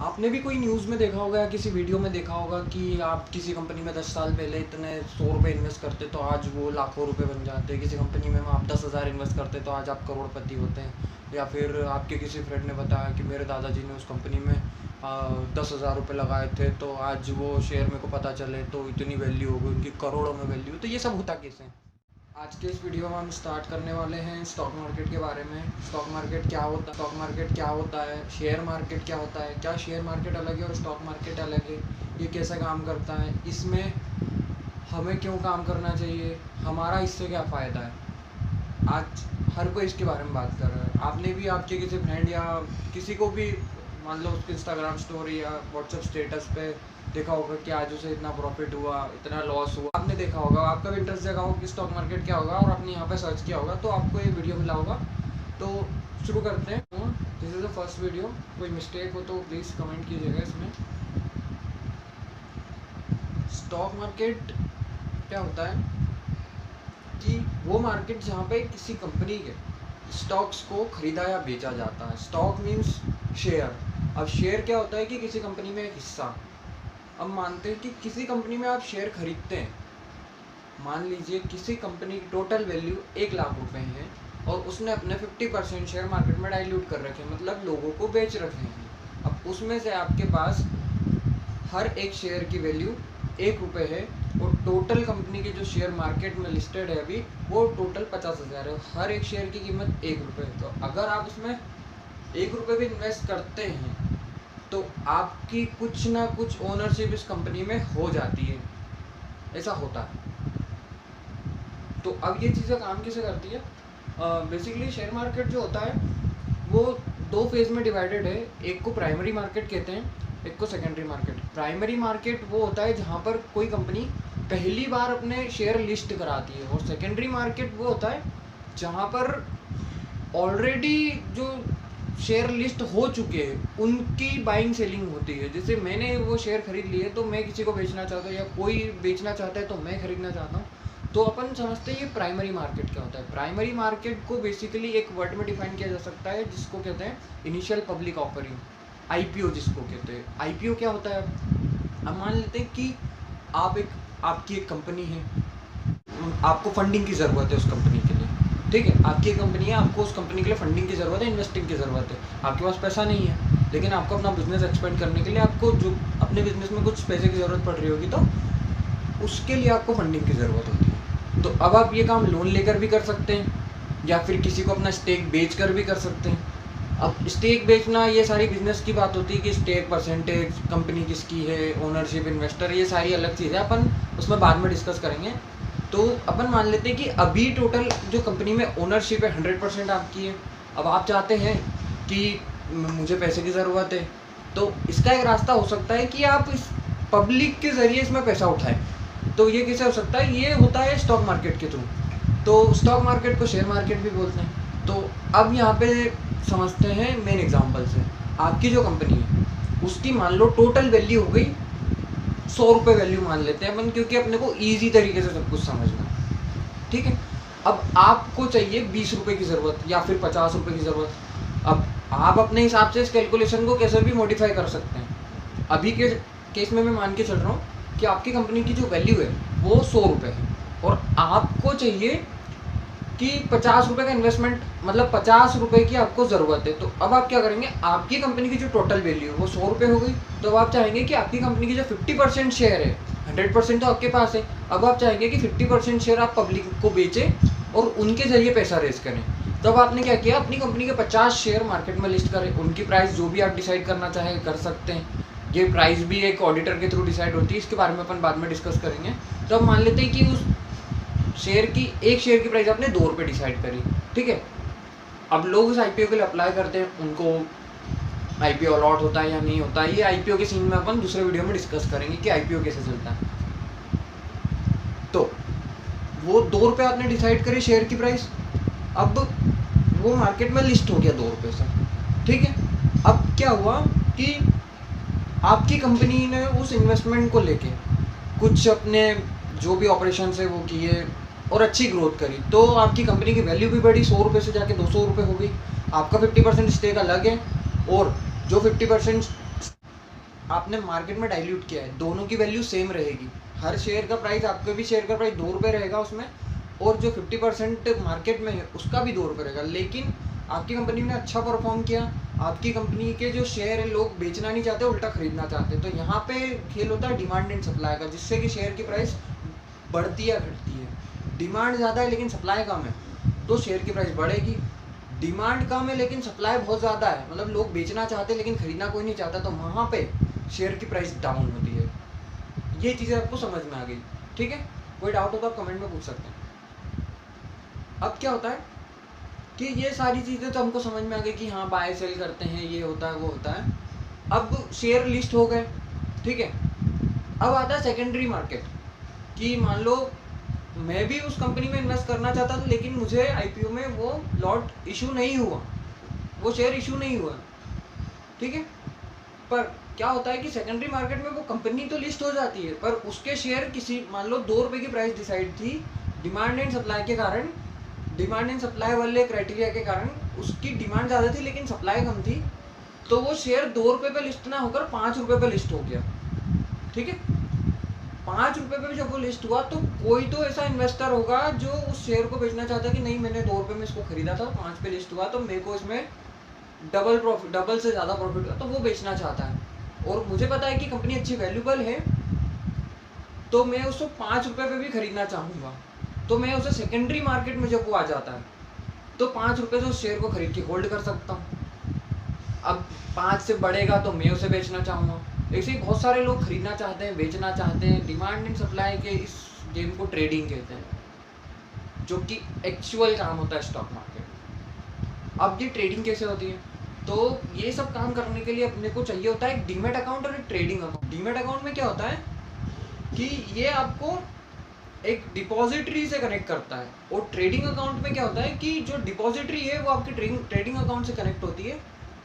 आपने भी कोई न्यूज़ में देखा होगा या किसी वीडियो में देखा होगा कि आप किसी कंपनी में 10 साल पहले इतने 100 रुपये इन्वेस्ट करते तो आज वो लाखों रुपए बन जाते। किसी कंपनी में आप 10,000 इन्वेस्ट करते तो आज आप करोड़पति होते हैं। या फिर आपके किसी फ्रेंड ने बताया कि मेरे दादाजी ने उस कंपनी में 10,000 रुपये लगाए थे तो आज वो शेयर मेरे को पता चले तो इतनी वैल्यू हो गई उनकी, करोड़ों में वैल्यू। तो ये सब होता कैसे? आज के इस वीडियो में हम स्टार्ट करने वाले हैं स्टॉक मार्केट के बारे में। स्टॉक मार्केट क्या होता है, स्टॉक मार्केट क्या होता है, शेयर मार्केट क्या होता है, क्या शेयर मार्केट अलग है और स्टॉक मार्केट अलग है, ये कैसे काम करता है, इसमें हमें क्यों काम करना चाहिए, हमारा इससे क्या फ़ायदा है। आज हर कोई इसके बारे में बात कर रहा है। आपने भी आपके किसी फ्रेंड या किसी को भी मान लो उसके इंस्टाग्राम स्टोरी या व्हाट्सएप स्टेटस पे देखा होगा कि आज उसे इतना प्रॉफिट हुआ, इतना लॉस हुआ। आपने देखा होगा, आपका भी इंटरेस्ट जगा होगा कि स्टॉक मार्केट क्या होगा और आपने यहाँ पे सर्च किया होगा तो आपको ये वीडियो मिला होगा। तो शुरू करते हैं। This is the first video. कोई मिस्टेक हो तो प्लीज़ कमेंट कीजिएगा इसमें। स्टॉक मार्केट क्या होता है कि वो मार्केट जहाँ पे किसी कंपनी के स्टॉक्स को खरीदा या बेचा जाता है। Stock means share. अब शेयर क्या होता है कि किसी कंपनी में एक हिस्सा। अब मानते हैं कि किसी कंपनी में आप शेयर खरीदते हैं, मान लीजिए किसी कंपनी की टोटल वैल्यू 1,00,000 रुपए है और उसने अपने 50% शेयर मार्केट में डाइल्यूट कर रखे हैं, मतलब लोगों को बेच रखे हैं। अब उसमें से आपके पास हर एक शेयर की वैल्यू 1 रुपये है और टोटल कंपनी के जो शेयर मार्केट में लिस्टेड है अभी वो टोटल 50,000 है। हर एक शेयर की कीमत 1 रुपये है। तो अगर आप उसमें 1 रुपये भी इन्वेस्ट करते हैं तो आपकी कुछ ना कुछ ओनरशिप इस कंपनी में हो जाती है, ऐसा होता है। तो अब ये चीज़ें काम कैसे करती है? बेसिकली शेयर मार्केट जो होता है वो 2 फेज़ में डिवाइडेड है। एक को प्राइमरी मार्केट कहते हैं, एक को सेकेंडरी मार्केट। प्राइमरी मार्केट वो होता है जहाँ पर कोई कंपनी पहली बार अपने शेयर लिस्ट कराती है, और सेकेंडरी मार्केट वो होता है जहाँ पर ऑलरेडी जो शेयर लिस्ट हो चुके हैं उनकी बाइंग सेलिंग होती है। जैसे मैंने वो शेयर खरीद लिए तो मैं किसी को बेचना चाहता हूँ या कोई बेचना चाहता है तो मैं खरीदना चाहता हूँ। तो अपन समझते हैं ये प्राइमरी मार्केट क्या होता है। प्राइमरी मार्केट को बेसिकली एक वर्ड में डिफाइन किया जा सकता है जिसको कहते हैं इनिशियल पब्लिक ऑफरिंग, आईपीओ जिसको कहते हैं। आईपीओ क्या होता है? अब मान लेते हैं कि आपकी एक कंपनी है, आपको फंडिंग की ज़रूरत है उस कंपनी के लिए, ठीक है। आपकी एक कंपनी है, आपको उस कंपनी के लिए फंडिंग की ज़रूरत है, इन्वेस्टिंग की ज़रूरत है। आपके पास पैसा नहीं है लेकिन आपको अपना बिजनेस एक्सपेंड करने के लिए आपको जो अपने बिजनेस में कुछ पैसे की ज़रूरत पड़ रही होगी तो उसके लिए आपको फंडिंग की ज़रूरत होती है। तो अब आप ये काम लोन लेकर भी कर सकते हैं या फिर किसी को अपना स्टेक बेच कर भी कर सकते हैं। अब स्टेक बेचना ये सारी बिजनेस की बात होती है कि स्टेक परसेंटेज कंपनी किसकी है, ओनरशिप, इन्वेस्टर, ये सारी अलग चीज़ है, अपन उसमें बाद में डिस्कस करेंगे। तो अपन मान लेते हैं कि अभी टोटल जो कंपनी में ओनरशिप है 100% आपकी है। अब आप चाहते हैं कि मुझे पैसे की ज़रूरत है, तो इसका एक रास्ता हो सकता है कि आप इस पब्लिक के ज़रिए इसमें पैसा उठाएं। तो ये कैसे हो सकता है? ये होता है स्टॉक मार्केट के थ्रू। तो स्टॉक मार्केट को शेयर मार्केट भी बोलते हैं। तो अब यहाँ पे समझते हैं मेन एग्जाम्पल से। आपकी जो कंपनी है उसकी मान लो टोटल वैल्यू हो गई 100 रुपये वैल्यू मान लेते हैं अपन, क्योंकि अपने को ईजी तरीके से सब कुछ समझना है, ठीक है। अब आपको चाहिए 20 रुपये की ज़रूरत या फिर 50 रुपये की ज़रूरत। अब आप अपने हिसाब से इस कैलकुलेशन को कैसे भी मॉडिफाई कर सकते हैं। अभी के केस में मैं मान के चल रहा हूँ कि आपकी कंपनी की जो वैल्यू है वो 100 रुपये है और आपको चाहिए कि 50 रुपये का इन्वेस्टमेंट, मतलब 50 रुपये की आपको ज़रूरत है। तो अब आप क्या करेंगे? आपकी कंपनी की जो टोटल वैल्यू है वो 100 रुपये हो गई। तो अब आप चाहेंगे कि आपकी कंपनी की जो 50% शेयर है, 100% तो आपके पास है, अब आप चाहेंगे कि 50% शेयर आप पब्लिक को बेचें और उनके ज़रिए पैसा रेज करें। तो अब आपने क्या किया? अपनी कंपनी के 50 शेयर मार्केट में लिस्ट करें। उनकी प्राइस जो भी आप डिसाइड करना चाहें कर सकते हैं। ये प्राइस भी एक ऑडिटर के थ्रू डिसाइड होती है, इसके बारे में अपन बाद में डिस्कस करेंगे। तो अब मान लेते हैं कि उस शेयर की एक शेयर की प्राइस आपने 2 रुपये डिसाइड करी, ठीक है। अब लोग उस आईपीओ के लिए अप्लाई करते हैं, उनको आईपीओ अलॉट होता है या नहीं होता है। ये आईपीओ के सीन में अपन दूसरे वीडियो में डिस्कस करेंगे कि आईपीओ कैसे चलता है। तो वो 2 रुपये आपने डिसाइड करे शेयर की प्राइस। अब वो मार्केट में लिस्ट हो गया 2 रुपये से, ठीक है। अब क्या हुआ कि आपकी कंपनी ने उस इन्वेस्टमेंट को लेके कुछ अपने जो भी ऑपरेशन है वो किए और अच्छी ग्रोथ करी, तो आपकी कंपनी की वैल्यू भी बढ़ी, 100 रुपये से जाके 200 रुपये हो गई। आपका 50% स्टेक अलग है और जो 50% आपने मार्केट में डाइल्यूट किया है, दोनों की वैल्यू सेम रहेगी। हर शेयर का प्राइस, आपके भी शेयर का प्राइस 2 रुपये रहेगा उसमें, और जो 50% मार्केट में है उसका भी 2 रुपये रहेगा। लेकिन आपकी कंपनी ने अच्छा परफॉर्म किया, आपकी कंपनी के जो शेयर है लोग बेचना नहीं चाहते, उल्टा खरीदना चाहते हैं। तो यहाँ पे खेल होता है डिमांड एंड सप्लाई का, जिससे कि शेयर की प्राइस बढ़ती या घटती है। डिमांड ज़्यादा है लेकिन सप्लाई कम है तो शेयर की प्राइस बढ़ेगी। डिमांड कम है लेकिन सप्लाई बहुत ज़्यादा है, मतलब लोग बेचना चाहते हैं लेकिन खरीदना कोई नहीं चाहता, तो वहाँ पे शेयर की प्राइस डाउन होती है। ये चीज़ें आपको समझ में आ गई, ठीक है? कोई डाउट हो तो आप कमेंट में पूछ सकते हैं। अब क्या होता है कि ये सारी चीज़ें तो हमको समझ में आ गई कि हाँ बाय सेल करते हैं, ये होता है वो होता है। अब शेयर लिस्ट हो गए, ठीक है। अब आता है सेकेंडरी मार्केट, कि मान लो मैं भी उस कंपनी में इन्वेस्ट करना चाहता था लेकिन मुझे आईपीओ में वो लॉट इशू नहीं हुआ, वो शेयर इशू नहीं हुआ, ठीक है। पर क्या होता है कि सेकेंडरी मार्केट में वो कंपनी तो लिस्ट हो जाती है, पर उसके शेयर किसी, मान लो 2 रुपये की प्राइस डिसाइड थी, डिमांड एंड सप्लाई के कारण, डिमांड एंड सप्लाई वाले क्राइटेरिया के कारण उसकी डिमांड ज़्यादा थी लेकिन सप्लाई कम थी, तो वो शेयर 2 रुपये पे लिस्ट ना होकर 5 रुपये पे लिस्ट हो गया, ठीक है। 5 रुपये पे जब वो लिस्ट हुआ तो कोई तो ऐसा इन्वेस्टर होगा जो उस शेयर को बेचना चाहता है कि नहीं, मैंने 2 रुपये में इसको खरीदा था, 5 पे लिस्ट हुआ तो मेरे को इसमें डबल प्रॉफिट, डबल से ज़्यादा प्रॉफिट हुआ, तो वो बेचना चाहता है। और मुझे पता है कि कंपनी अच्छी वैल्यूबल है तो मैं उसको 5 रुपये पे भी खरीदना चाहूँगा, तो मैं उसे सेकेंडरी मार्केट में जब वो आ जाता है तो 5 रुपये से उस शेयर को खरीद के होल्ड कर सकता हूँ। अब 5 से बढ़ेगा तो मैं उसे बेचना चाहूँगा। ऐसे ही बहुत सारे लोग खरीदना चाहते हैं, बेचना चाहते हैं। डिमांड एंड सप्लाई के इस गेम को ट्रेडिंग कहते हैं, जो कि एक्चुअल काम होता है स्टॉक मार्केट। अब ये ट्रेडिंग कैसे होती है, तो ये सब काम करने के लिए अपने को चाहिए होता है एक डीमैट अकाउंट और एक ट्रेडिंग अकाउंट। डीमैट अकाउंट में क्या होता है कि ये आपको एक डिपॉजिटरी से कनेक्ट करता है, और ट्रेडिंग अकाउंट में क्या होता है कि जो डिपॉजिटरी है वो आपकी ट्रेडिंग अकाउंट से कनेक्ट होती है।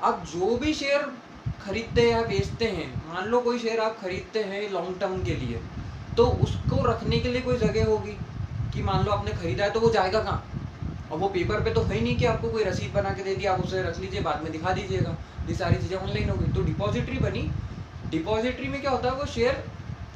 आप जो भी शेयर खरीदते या बेचते हैं, मान लो कोई शेयर आप खरीदते हैं लॉन्ग टर्म के लिए, तो उसको रखने के लिए कोई जगह होगी कि मान लो आपने खरीदा है तो वो जाएगा कहाँ, और वो पेपर पे तो है ही नहीं कि आपको कोई रसीद बना के दे दी, आप उसे रख लीजिए बाद में दिखा दीजिएगा। ये सारी चीज़ें ऑनलाइन होगी, तो डिपॉजिटरी बनी। डिपॉजिटरी में क्या होता है, वो शेयर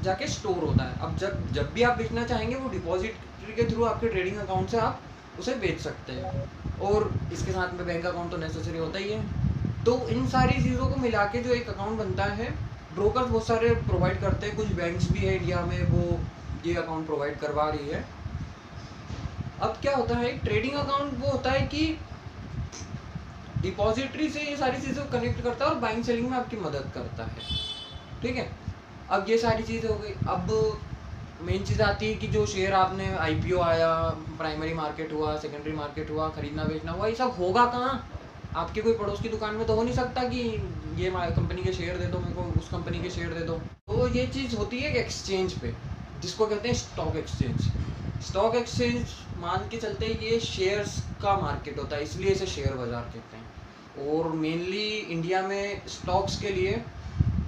जाके स्टोर होता है। अब जब भी आप बेचना चाहेंगे वो डिपॉजिटरी के थ्रू आपके ट्रेडिंग अकाउंट से आप उसे बेच सकते हैं, और इसके साथ में बैंक अकाउंट तो नेसेसरी होता ही है। तो इन सारी चीज़ों को मिला के जो एक अकाउंट बनता है, ब्रोकर्स बहुत सारे प्रोवाइड करते हैं, कुछ बैंक्स भी है इंडिया में वो ये अकाउंट प्रोवाइड करवा रही है। अब क्या होता है, ट्रेडिंग अकाउंट वो होता है कि डिपॉजिटरी से ये सारी चीज़ों को कनेक्ट करता है और बाइंग सेलिंग में आपकी मदद करता है, ठीक है। अब ये सारी चीज़ें हो गई। अब मेन चीज़ आती है कि जो शेयर आपने आईपीओ आया, प्राइमरी मार्केट हुआ, सेकेंडरी मार्केट हुआ, खरीदना बेचना हुआ, ये सब होगा कहाँ? आपके कोई पड़ोस की दुकान में तो हो नहीं सकता कि ये कंपनी के शेयर दे दो मेरे को, उस कंपनी के शेयर दे दो। तो ये चीज़ होती है एक्सचेंज पे, जिसको कहते हैं स्टॉक एक्सचेंज। स्टॉक एक्सचेंज मान के चलते ये शेयर्स का मार्केट होता है, इसलिए इसे शेयर बाज़ार कहते हैं। और मेनली इंडिया में स्टॉक्स के लिए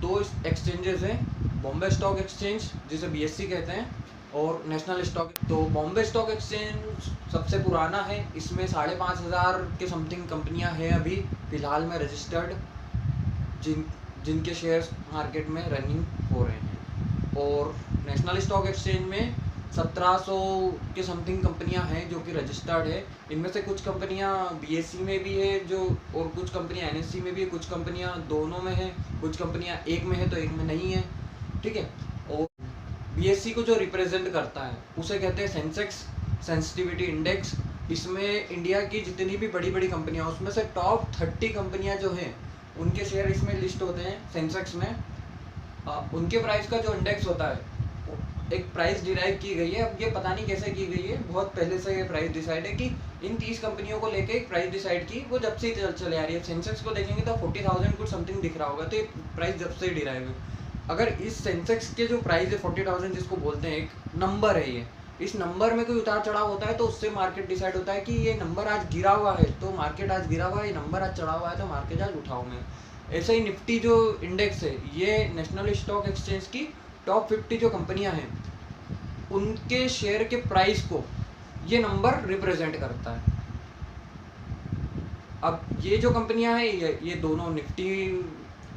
2 एक्सचेंजेस हैं, बॉम्बे स्टॉक एक्सचेंज जिसे BSE कहते हैं, और नेशनल स्टॉक। तो बॉम्बे स्टॉक एक्सचेंज सबसे पुराना है, इसमें 5,500 के समथिंग कंपनियां हैं अभी फ़िलहाल में रजिस्टर्ड, जिनके शेयर्स मार्केट में रनिंग हो रहे हैं। और नेशनल स्टॉक एक्सचेंज में 1700 के समथिंग कंपनियां हैं जो कि रजिस्टर्ड है। इनमें से कुछ कंपनियां BSE में भी है जो, और कुछ कंपनियां NSE में भी है, कुछ कंपनियां दोनों में है, कुछ कंपनियां एक में है तो एक में नहीं है, ठीक है। और BSE को जो रिप्रेजेंट करता है उसे कहते हैं सेंसेक्स सेंसिटिविटी इंडेक्स। इसमें इंडिया की जितनी भी बड़ी बड़ी कंपनियां, उसमें से टॉप 30 कंपनियां जो हैं उनके शेयर इसमें लिस्ट होते हैं सेंसेक्स में। उनके प्राइस का जो इंडेक्स होता है, एक प्राइस डिराइव की गई है। अब ये पता नहीं कैसे की गई है, बहुत पहले से ये प्राइस डिसाइड है कि इन 30 कंपनियों को लेके एक प्राइस डिसाइड की, वो जब से ही चले आ रही है। सेंसेक्स को देखेंगे तो 40,000 कुछ समथिंग दिख रहा होगा, तो ये प्राइस जब से ही डिराइव है। अगर इस सेंसेक्स के जो प्राइस है 40,000 जिसको बोलते हैं, एक नंबर है ये, इस नंबर में कोई उतार चढ़ाव होता है तो उससे मार्केट डिसाइड होता है कि ये नंबर आज गिरा हुआ है तो मार्केट आज गिरा हुआ है, ये नंबर आज चढ़ा हुआ है तो मार्केट आज उठाओ में। ऐसे ही निफ्टी जो इंडेक्स है, ये नेशनल स्टॉक एक्सचेंज की टॉप 50 जो कंपनियां हैं उनके शेयर के प्राइस को ये नंबर रिप्रेजेंट करता है। अब ये जो कंपनियां हैं, ये दोनों निफ्टी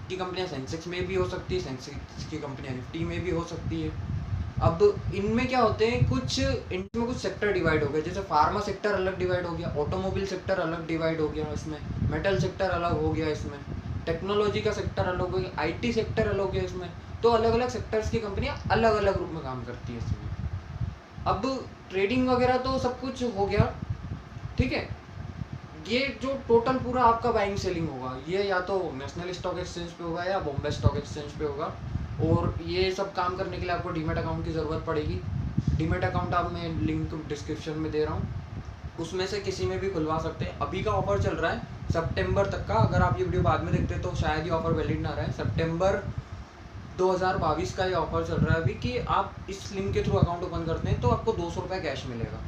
की कंपनियां सेंसेक्स में भी हो सकती है, सेंसेक्स की कंपनियां निफ्टी में भी हो सकती है। अब इनमें क्या होते हैं, कुछ इनमें कुछ सेक्टर डिवाइड हो गए, जैसे फार्मा सेक्टर अलग डिवाइड हो गया, ऑटोमोबाइल सेक्टर अलग डिवाइड हो गया, इसमें मेटल सेक्टर अलग हो गया, इसमें टेक्नोलॉजी का सेक्टर अलग हो गया, आईटी सेक्टर अलग हो गया इसमें। तो अलग अलग सेक्टर्स की कंपनियां अलग अलग रूप में काम करती है इसमें। अब ट्रेडिंग वगैरह तो सब कुछ हो गया, ठीक है। ये जो टोटल पूरा आपका बाइंग सेलिंग होगा, ये या तो नेशनल स्टॉक एक्सचेंज पे होगा या बॉम्बे स्टॉक एक्सचेंज पे होगा। और ये सब काम करने के लिए आपको डीमैट अकाउंट की ज़रूरत पड़ेगी। डीमैट अकाउंट आप मैं लिंक डिस्क्रिप्शन में दे रहा हूँ, उसमें से किसी में भी खुलवा सकते हैं। अभी का ऑफर चल रहा है सितंबर तक का, अगर आप ये वीडियो बाद में देखते तो शायद ये ऑफर वैलिड ना रहे। सितंबर 2022 का ये ऑफर चल रहा है अभी, कि आप इस लिंक के थ्रू अकाउंट ओपन करते हैं तो आपको 200 रुपये कैश मिलेगा।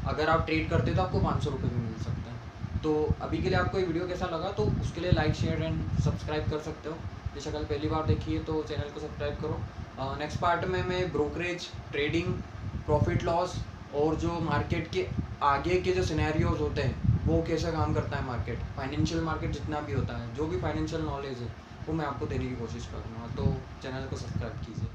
अगर आप ट्रेड करते हैं तो आपको 500 रुपये भी मिल सकते हैं। तो अभी के लिए आपको ये वीडियो कैसा लगा, तो उसके लिए लाइक शेयर एंड सब्सक्राइब कर सकते हो। ये शक्ल पहली बार देखी है तो चैनल को सब्सक्राइब करो। नेक्स्ट पार्ट में मैं ब्रोकरेज, ट्रेडिंग, प्रॉफिट लॉस और जो मार्केट के आगे के जो सिनेरियोज होते हैं वो कैसे काम करता है मार्केट, फाइनेंशियल मार्केट जितना भी होता है, जो भी फाइनेंशियल नॉलेज है वो मैं आपको देने की कोशिश करूँगा। तो चैनल को सब्सक्राइब कीजिए।